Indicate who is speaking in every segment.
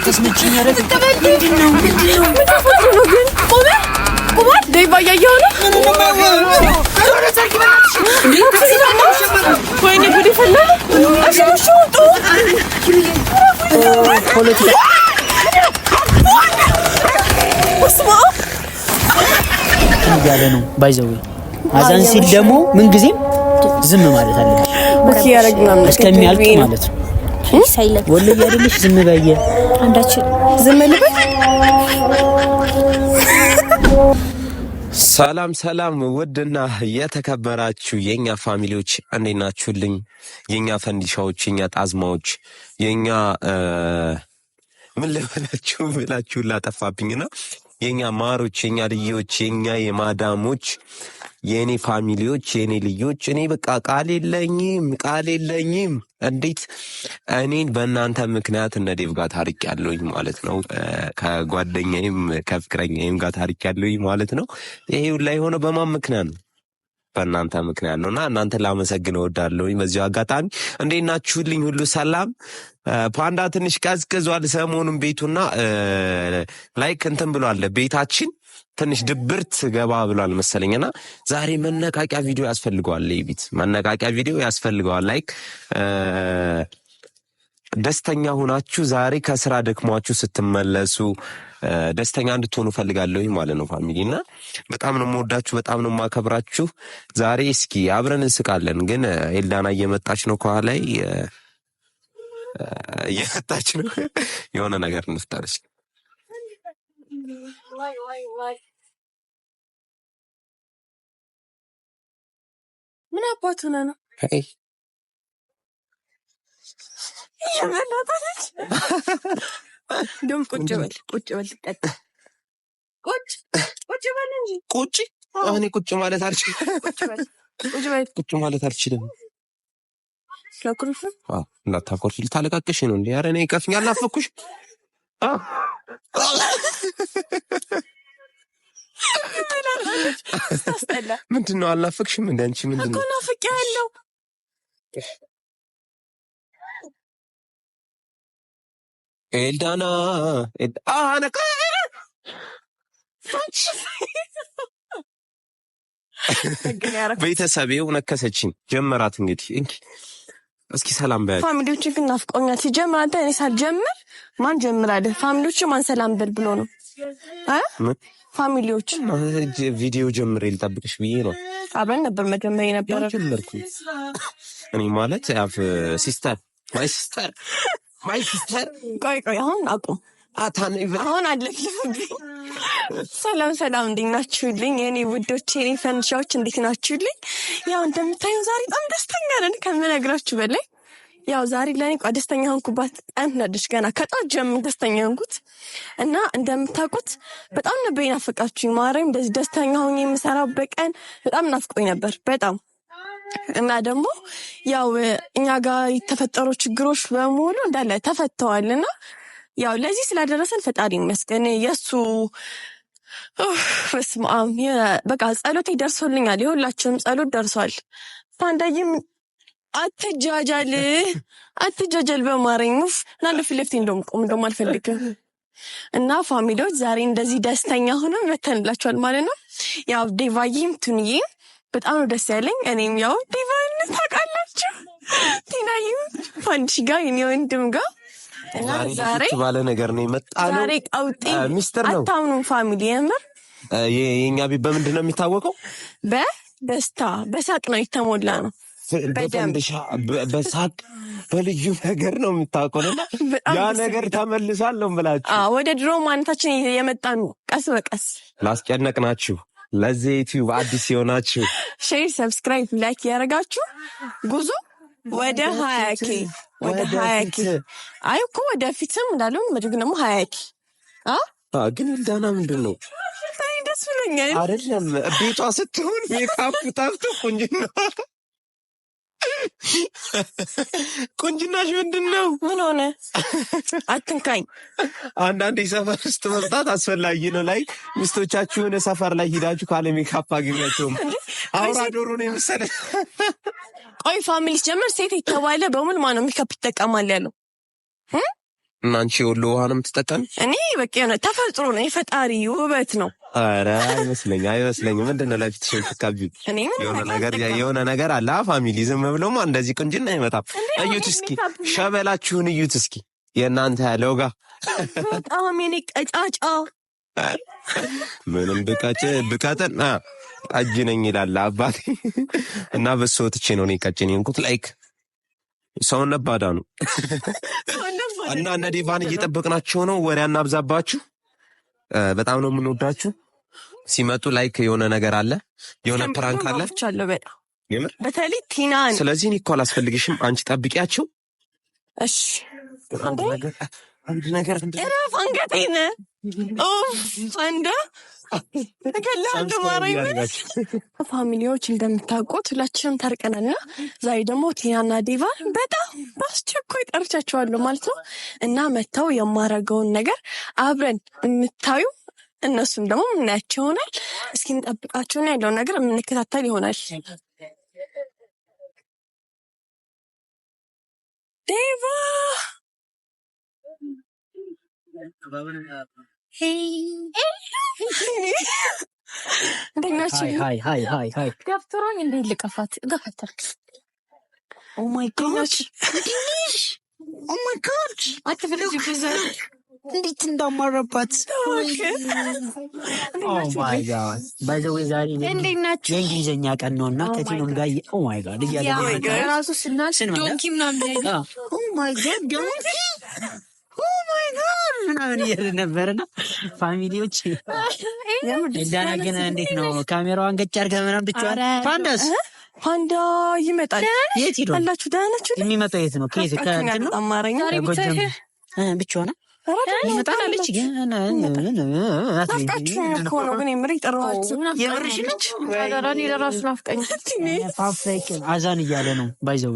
Speaker 1: ተስመጭኝ ያረግ ምንድነው ግን ቆማ ደይባ ያያው ነው ወይኔ ጉድ ፈላ አሽሽውጡ ፖለቲካ ያለ ነው ባይዘው አዛን ሲል ደግሞ ምን ጊዜም ዝም ማለት አለበት
Speaker 2: በቂ ያረግናም
Speaker 1: እስከሚያልቅ ማለት ነው ሳይለ ወለ ያደልሽ ዝም በየ አንዳችን ዝም ልበል
Speaker 3: ሰላም ውድና የተከበራችሁ የኛ ፋሚሊዎች እንዴት ናችሁልኝ? የኛ ፈንዲሻዎች፣ የኛ ጣዝማዎች፣ የኛ ምን ልበላችሁ ብላችሁ ላጠፋብኝና የኛ ማሮች፣ የኛ ልጆች፣ የኛ የማዳሞች፣ የኔ ፋሚሊዎች፣ የኔ ልጆች እኔ በቃ ቃል የለኝም። እንዴት እኔን በእናንተ ምክንያት እነ ዴቭ ጋር ታሪቅ ያለውኝ ማለት ነው። ከጓደኛዬም ከፍቅረኛዬም ጋር ታሪቅ ያለውኝ ማለት ነው። ይሄ ሁላ የሆነው በማን ምክንያት ነው? በእናንተ ምክንያት ነውና እናንተ ላመሰግን እወዳለሁኝ። በዚሁ አጋጣሚ እንዴት ናችሁልኝ? ሁሉ ሰላም? ፓንዳ ትንሽ ቀዝቅዟል ሰሞኑን ቤቱና ላይክ እንትን ብሏል ቤታችን ትንሽ ድብርት ገባ ብሏል መሰለኝና ዛሬ መነቃቂያ ቪዲዮ ያስፈልገዋል። ለይቢት መነቃቂያ ቪዲዮ ያስፈልገዋል። ላይክ ደስተኛ ሆናችሁ ዛሬ ከስራ ደክሟችሁ ስትመለሱ ደስተኛ እንድትሆኑ ፈልጋለሁኝ ማለት ነው ፋሚሊና በጣም ነው የምወዳችሁ፣ በጣም ነው የማከብራችሁ። ዛሬ እስኪ አብረን እንስቃለን። ግን ኤልዳና እየመጣች ነው ከኋላ እየመጣች ነው። የሆነ ነገር እንፍጠር እስኪ።
Speaker 2: ምን አባቱ ነው?
Speaker 3: አይ
Speaker 2: የመላጣለች ደም ቁጭ በል ቀጥ ቁጭ በል እንጂ
Speaker 3: እኔ ቁጭ ማለት አልችልም። ቁጭ ማለት አልችልም።
Speaker 2: ለኩርፍ
Speaker 3: እንዳታኮርፊ ልታለቃቅሽ ነው እንዴ? ኧረ እኔ ከፍኛ አልናፈኩሽ? ምንድን ነው አልናፈቅሽም? እንደ አንቺ ምንድን ነው?
Speaker 2: ናፍቄያለሁ።
Speaker 3: ኤልዳና ቤተሰቤው ነከሰችኝ። ጀመራት እንግዲህ እስኪ ሰላም በያት።
Speaker 2: ፋሚሊዎች ግን ናፍቆኛል። ሲጀምር አንተ እኔ ሳልጀምር ማን ጀምራለ? ፋሚሊዎች ማን ሰላም በል ብሎ ነው? ፋሚሊዎች
Speaker 3: ቪዲዮ ጀምሬ ልጠብቅሽ ብዬ ነው።
Speaker 2: አብረን ነበር መጀመር የነበረው።
Speaker 3: እኔ ማለት ያፍ ሲስተር ማይ ሲስተር
Speaker 2: ቆይ አሁን አቁም። አሁን አለልኝ። ሰላም እንዴት ናችሁልኝ? የኔ ውዶች፣ የኔ ፈንሻዎች እንዴት ናችሁልኝ? ያው እንደምታዩ ዛሬ በጣም ደስተኛ ነን ከምነግራችሁ በላይ። ያው ዛሬ ለኔ ደስተኛ ሆንኩባት ቀን ነድሽ። ገና ከጧት ጀምሮ ደስተኛ ሆንኩት እና እንደምታውቁት በጣም ነበር ይናፈቃችሁኝ። ማርያም እንደዚህ ደስተኛ ሆኜ የምሰራበት ቀን በጣም ናፍቆኝ ነበር በጣም። እና ደግሞ ያው እኛ ጋር የተፈጠሩ ችግሮች በሙሉ እንዳለ ተፈተዋልና ያው ለዚህ ስላደረሰን ፈጣሪ ይመስገን። የሱ በስማም በቃ ጸሎቴ ደርሶልኛል። የሁላችንም ጸሎት ደርሷል። ፓንዳይም አትጃጃል በማረኝፍ ናለ ፍለፍቴ እንደውም አልፈልግም። እና ፋሚሊዎች ዛሬ እንደዚህ ደስተኛ ሆነን መተንላችኋል ማለት ነው። ያው ዴቫዬም ቱንዬም በጣም ነው ደስ ያለኝ። እኔም ያው ዴቫን ታውቃላችሁ፣ ቲናዬም ፋንዲሽ ጋር የኔ ወንድም ጋር እና ዛሬ
Speaker 3: ባለ ነገር ነው የመጣነው።
Speaker 2: ዛሬ ቀውጤ
Speaker 3: ሚስጥር ነው።
Speaker 2: አታምኑም ፋሚሊ። የምር
Speaker 3: የኛ ቤት በምንድን ነው የሚታወቀው?
Speaker 2: በደስታ በሳቅ ነው የተሞላ ነው።
Speaker 3: በፈንድሻ በሳቅ በልዩ ነገር ነው የምታውቀውና ያ ነገር ተመልሷል ነው ብላችሁ
Speaker 2: ወደ ድሮ ማንነታችን የመጣን ቀስ በቀስ
Speaker 3: ላስጨነቅናችሁ ለዚህ ዩቲዩብ አዲስ የሆናችሁ
Speaker 2: ሼር፣ ሰብስክራይብ፣ ላይክ ያደረጋችሁ ጉዞ ወደ 20K ወደ 20K አይ እኮ ወደፊትም እንዳለው ደግሞ 20K
Speaker 3: ግን ኤልዳና ምንድን ነው
Speaker 2: ደስ ብሎኛል።
Speaker 3: አይደለም ቤቷ ስትሆን ሜካፕ ታፍቶ ቁንጅናሽ ምንድን ነው?
Speaker 2: ምን ሆነ? አትንካኝ።
Speaker 3: አንዳንድ ሰፈር ውስጥ መምጣት አስፈላጊ ነው። ላይ ሚስቶቻችሁን ሰፈር ላይ ሂዳችሁ ካለ ሜካፕ አገኛቸውም አውራ ዶሮ ነው የመሰለ።
Speaker 2: ቆይ ፋሚሊስ ጀመር ሴት የተባለ በሙሉ ማነው ሜካፕ ይጠቀማል ያለው?
Speaker 3: እና አንቺ የወሎ ውሃ ነው የምትጠቀሚ?
Speaker 2: እኔ በቃ የሆነ ተፈጥሮ ነው፣ የፈጣሪ ውበት ነው።
Speaker 3: ኧረ አይመስለኝም። ምንድን ነው ለፊትሽ የምትቀቢው? የሆነ ነገር አለ። ፋሚሊ ዝም ብለውማ እንደዚህ ቁንጅና አይመጣም። እዩት እስኪ፣ ሸበላችሁን እዩት እስኪ። የእናንተ ያለው ጋር
Speaker 2: በጣም የኔ ቀጫጫ
Speaker 3: ምንም ብቀጥን ጠጅ ነኝ ይላል አባቴ። እና በሱ ወጥቼ ነው እኔ ቀጭን የሆንኩት። ላይክ ሰውን ነባዳ ነው። እና እነ ዴቫን እየጠበቅናቸው ነው። ወሬ አናብዛባችሁ። በጣም ነው የምንወዳችሁ። ሲመጡ ላይክ የሆነ ነገር አለ፣ የሆነ ፕራንክ አለ
Speaker 2: የምር በተለይ ቲናን።
Speaker 3: ስለዚህ እኔ እኮ አላስፈልግሽም፣ አንቺ ጠብቂያቸው።
Speaker 2: እሺ አንድ ነገር እረፍ፣ አንገቴን ፋሚሊዎች እንደምታውቁት ሁላችንም ታርቀናልና ዛሬ ደግሞ ቲናና ዴቫን በጣም በአስቸኳይ ጠርቻቸዋለሁ ማለት ነው። እና መተው የማረገውን ነገር አብረን የምታዩ እነሱም ደግሞ የምናያቸው ይሆናል። እስኪ እንጠብቃቸውና ያለውን ነገር የምንከታተል ይሆናል። ዴቫ
Speaker 4: ገብቶኝ እንዴት ልቀፋት ገፈተርክ? ኦ ማይ ጋድ አትፈልጂ ፍዘር እንዴት እንዳማረባት።
Speaker 1: ኦ ማይ ጋድ ባይ ዘ ዌይ ዛሬ የእንግሊዝኛ ቀን ነውና ከቲኖም ጋር ኦ ማይ ጋድ እያለ
Speaker 4: ራሱ ስናል ዶንኪ ምናምን
Speaker 1: ኦ ማይ ጋድ ዶንኪ ኦ ማይ ጋድ ምናምን እያለ ነበርና ፋሚሊዎች እንዳና ግን እንዴት ነው ካሜራዋን ገጭ አድርገህ ምናምን ብቻዋን
Speaker 2: ፓንዳ ይመጣል።
Speaker 1: የት ሄዶ
Speaker 2: አላችሁ? ደህና ናችሁ?
Speaker 1: የሚመጣው የት ነው? ከየት ከእንትን ነው?
Speaker 2: አማርኛ
Speaker 1: ጎጃም ብቻዋን ይመጣል አለች። ግን
Speaker 2: ናፍቃችሁ እኮ ነው። ግን የምር ይጠራዋችሁ
Speaker 1: የምርሽ ነች።
Speaker 4: አዳራኒ ለራሱ ናፍቀኝ።
Speaker 1: አዛን እያለ ነው ባይዘው።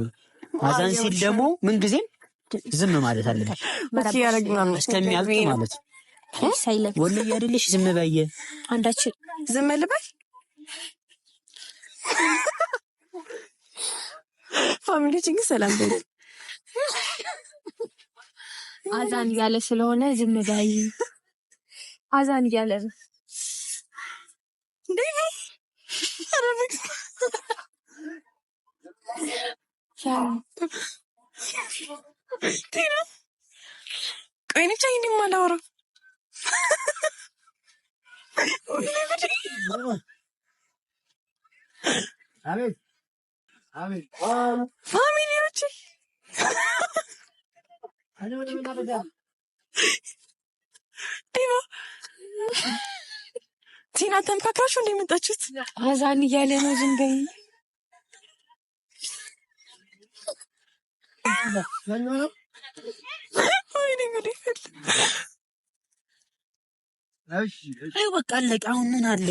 Speaker 1: አዛን ሲል ደግሞ ምን ጊዜም ዝም ማለት አለብሽ እስከሚያልቅ ማለት
Speaker 4: ሳይለፍ
Speaker 1: ወላሂ አይደለሽ። ዝም በየ
Speaker 2: አንዳችን ዝም ልበል። ፋሚሊዎች ግን ሰላም በይ።
Speaker 4: አዛን እያለ ስለሆነ ዝም በይ። አዛን እያለ ነው
Speaker 2: እንዴ? አረብክ ቲና ቆይ ነች አይኔ ማላወራ አቤት ፋሚሊዎች ቲና ተንፓካችሁ እንደመጣችሁት
Speaker 4: አዛን እያለ ነው። ዝም በይ
Speaker 1: አይ በቃ አለቀ። አሁን ምን አለ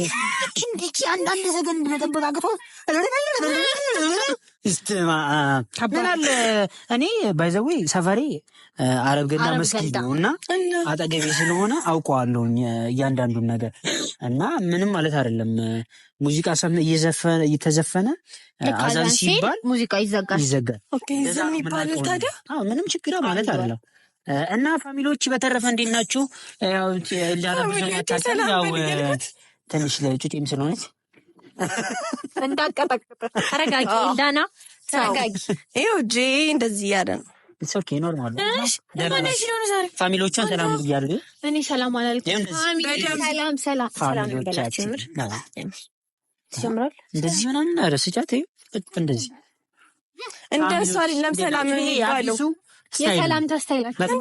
Speaker 1: እንዴ? አንዳንድ ሰከንድ መጠበቅ አቅቶ ምን አለ? እኔ ባይ ዘ ዌይ ሰፈሬ አረብ ገና መስጊድ ነው እና አጠገቤ ስለሆነ አውቀዋለሁኝ እያንዳንዱን ነገር እና ምንም ማለት አይደለም። ሙዚቃ እየተዘፈነ አዛን ሲባል
Speaker 4: ሙዚቃ ይዘጋል።
Speaker 2: ኦኬ ዝም ይባላል ታዲያ?
Speaker 1: ምንም ችግር ማለት አይደለም። እና ፋሚሊዎች በተረፈ እንዴት ናችሁ? ያው ያው ትንሽ ለጩጬም ስለሆነች
Speaker 4: እንዳቀጠቀጠ ተረጋጊ። እንዳና ተረጋጊ።
Speaker 2: ይኸው ጄ እንደዚህ ያለ ነው።
Speaker 1: ኦኬ ኖርማል ፋሚሊዎቿን ሰላም እያሉ
Speaker 4: እኔ ሰላም አላልኩም። ሰላም
Speaker 1: ፋሚሊዎቻችን
Speaker 4: ትጀምራል
Speaker 1: እንደዚህ ምናምን ረስቻት እንደዚህ
Speaker 2: እንደሱ አይደለም ሰላም የሚባለው
Speaker 4: የሰላምታ ስታይላችን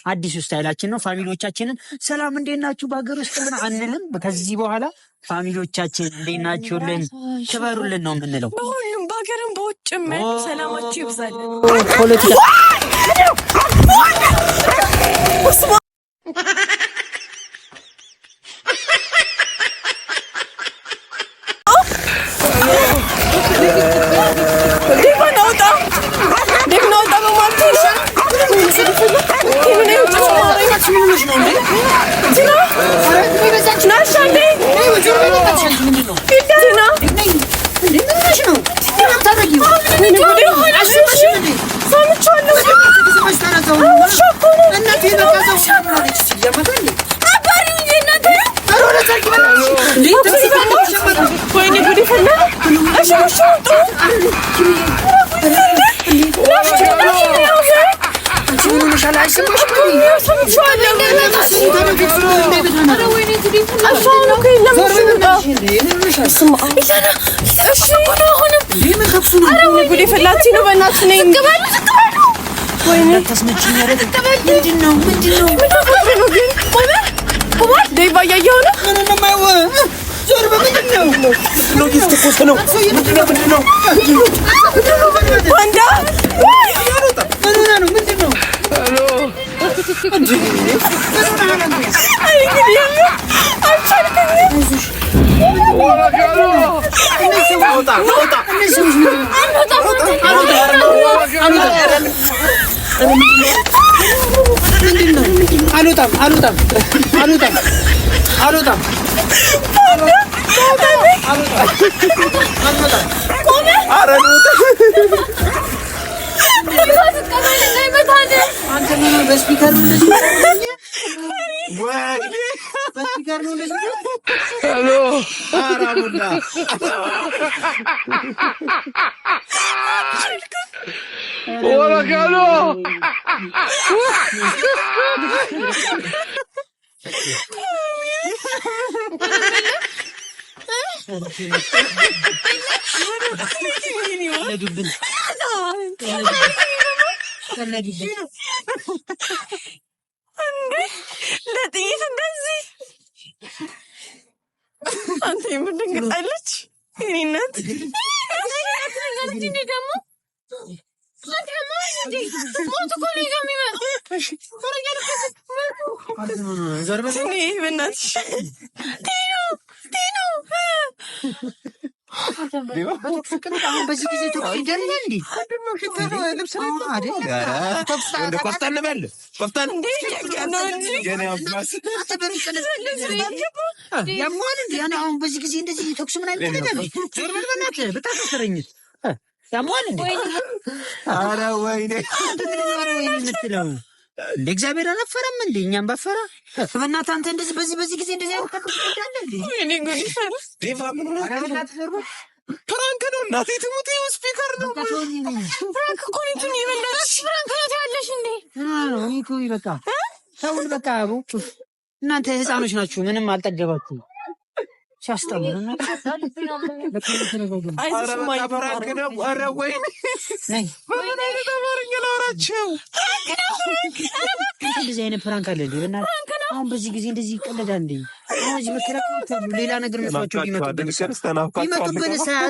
Speaker 1: አዲሱ ስታይላችን ነው። ፋሚሊዎቻችንን ሰላም እንዴት ናችሁ በሀገር ውስጥ ምን አንልም። ከዚህ በኋላ ፋሚሊዎቻችን እንዴት ናችሁልን ክበሩልን ነው የምንለው።
Speaker 2: በሁሉም በሀገርም በውጭም ሰላማችሁ ይብዛል።
Speaker 1: ፖለቲካ
Speaker 2: ሰምቻለሁ
Speaker 1: ለእግዚአብሔር አላፈረም እንዴ? እኛም ባፈራ በእናትህ አንተ እንደዚህ በዚህ ጊዜ እንደዚህ
Speaker 3: ፕራንክ ነው እናቴ ትሙት ስፒከር ነው
Speaker 2: ፕራንክ እኮ ነው ይበላሽ ፕራንክ ነው ታያለሽ እንዴ?
Speaker 1: እኔ እኮ በቃ ተውን በቃ እናንተ ህፃኖች ናችሁ፣ ምንም አልጠገባችሁ። ሲያስጠምሩ ነው እንደዚህ አይነት ፕራንክ አለ እንዴ? አሁን በዚህ ጊዜ እንደዚህ ይቀለዳል እንዴ? አሁን እዚህ መከራከሩ ሌላ ነገር መስሏቸው ቢመጡብን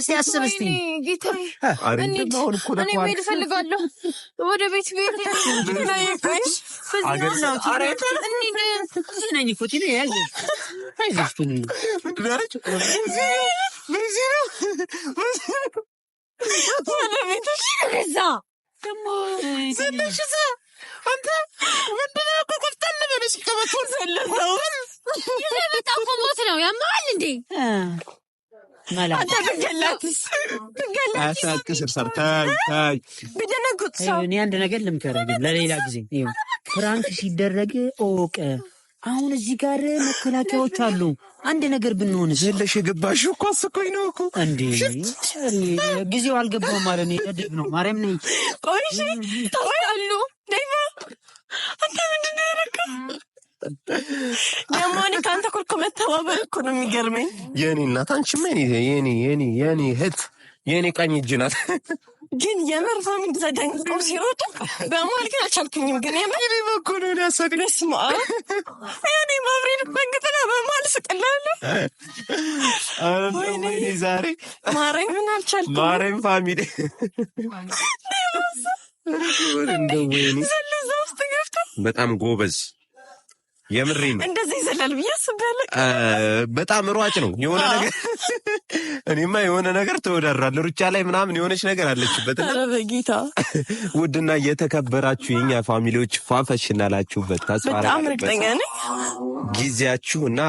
Speaker 1: ሲያስብ እስቲ
Speaker 2: ጌታዬ እኔ መሄድ እፈልጋለሁ ወደ ቤት ቤት አንተ ምንድነው እኮ ቆፍጠን በለሽ ከመቶን ዘለዘው የመጣ እኮ ሞት ነው ያማል እንዴ? አንተ ብገላትስ
Speaker 3: አሳክስር ሰርታይ
Speaker 2: ብደነግጥ ሰው
Speaker 1: እኔ አንድ ነገር ልምከርህ ግን ለሌላ ጊዜ ፍራንክ ሲደረግ ኦቀ አሁን እዚህ ጋር መከላከያዎች አሉ። አንድ ነገር ብንሆንስ?
Speaker 3: ዘለሽ የገባሽ እኮ አስቆይ ነው እኮ
Speaker 1: እንዴ ጊዜው አልገባውም ማለት ነው። የደብ ነው ማርያም ነኝ።
Speaker 2: ቆይሽ ታውቃሉ ደይማ አንተ ምንድነው ያደረከው? ደግሞ እኔ ከአንተ እኮ መተባበር እኮ ነው የሚገርመኝ።
Speaker 3: የኔ እናት አንቺማ የኔ እህት የኔ ቀኝ እጅ ናት።
Speaker 2: ግን የምር ፋሚሊ ተደንቀው ሲሮጡ በመሀል ግን አልቻልኩኝም። ግን የምር
Speaker 3: እኔ በኩል ነው ያሳቅደስ
Speaker 2: እኔ ማብሬን በእንግጥና በመሀል ስቅላለሁ።
Speaker 3: ወይኔ ዛሬ
Speaker 2: ማረኝን አልቻልኩም።
Speaker 3: ማረኝ ፋሚሊ
Speaker 2: ዘለዛ ውስጥ ገብቶ
Speaker 3: በጣም ጎበዝ የምሬን ነው።
Speaker 2: እንደዚህ ይዘላል ብዬ አስቤያለሁ።
Speaker 3: በጣም ሯጭ ነው የሆነ ነገር እኔማ የሆነ ነገር ተወዳድራለሁ ሩጫ ላይ ምናምን የሆነች ነገር አለችበት።
Speaker 2: በጌታ
Speaker 3: ውድና የተከበራችሁ የኛ ፋሚሊዎች ፋፈሽ እናላችሁበት
Speaker 2: በጣም እርግጠኛ ነኝ
Speaker 3: ጊዜያችሁ እና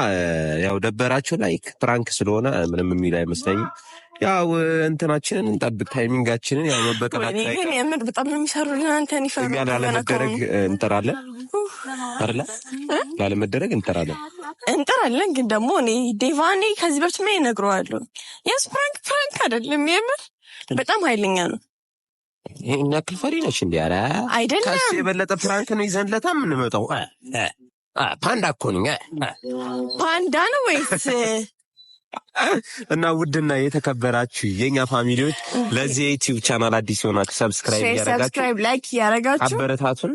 Speaker 3: ያው ደበራችሁ ላይክ ፕራንክ ስለሆነ ምንም የሚል አይመስለኝም። ያው እንትናችንን እንጠብቅ ታይሚንጋችንን ያው መበቀላችሁ
Speaker 2: ግን የምር በጣም ነው የሚሰሩልን። አንተን ይፈሩ
Speaker 3: ያለ ለመደረግ እንጠራለን። አይደለ? ላለመደረግ እንጠራለን
Speaker 2: ግን ደግሞ እኔ ዴቫኔ ከዚህ በፊት ምን ይነግረዋለሁ? የስ ፕራንክ አይደለም የምር በጣም ኃይለኛ ነው።
Speaker 3: ይሄን ያክል ፈሪ ነሽ እንዴ? ኧረ
Speaker 2: አይደለም
Speaker 3: ከሱ የበለጠ ፕራንክ ነው ይዘንለታ የምንመጣው። ፓንዳ እኮ ነኝ።
Speaker 2: ፓንዳ ነው ወይስ?
Speaker 3: እና ውድና የተከበራችሁ የኛ ፋሚሊዎች ለዚህ ዩቲዩብ ቻናል አዲስ የሆናችሁ ሰብስክራይብ
Speaker 2: ላይክ ያረጋችሁ
Speaker 3: አበረታቱን።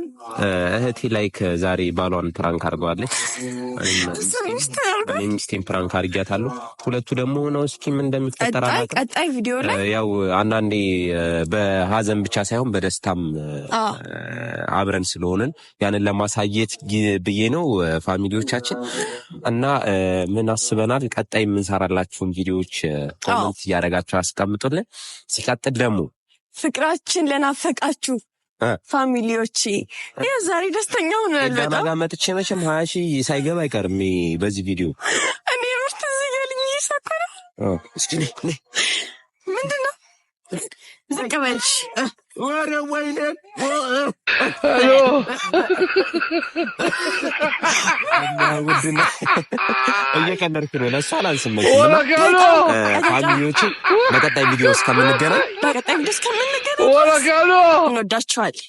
Speaker 3: እህቴ ላይክ ዛሬ ባሏን ፕራንክ አድርገዋለች። ሚስቴን ፕራንክ አድርጊያታለሁ። ሁለቱ ደግሞ ነው እስኪ ምን እንደሚፈጠር
Speaker 2: ቀጣይ ቪዲዮ ላይ
Speaker 3: ያው አንዳንዴ በሀዘን ብቻ ሳይሆን በደስታም አብረን ስለሆነን ያንን ለማሳየት ብዬ ነው ፋሚሊዎቻችን። እና ምን አስበናል ቀጣይ ምን ሰራላችሁን ቪዲዮዎች ኮሜንት እያደረጋችሁ አስቀምጡልን። ሲቀጥል ደግሞ
Speaker 2: ፍቅራችን ለናፈቃችሁ ፋሚሊዎች ዛሬ ደስተኛ ሆነናል።
Speaker 3: በጣም ጋር መጥቼ መቼም 20 ሺህ ሳይገባ አይቀርም በዚህ ቪዲዮ።
Speaker 2: እኔ ምርት እዚህ ጋልኝ ይሳከራ
Speaker 3: እስኪ
Speaker 2: ምንድነው ዝቅ በልሽ
Speaker 3: ወረ ወይኔ ውድና እየቀለድኩ ነው። ለእሱ አላንስመችም። ፋሚሊዎች በቀጣይ ቪዲዮ እስከምንገናኝ
Speaker 2: እንወዳችኋለን።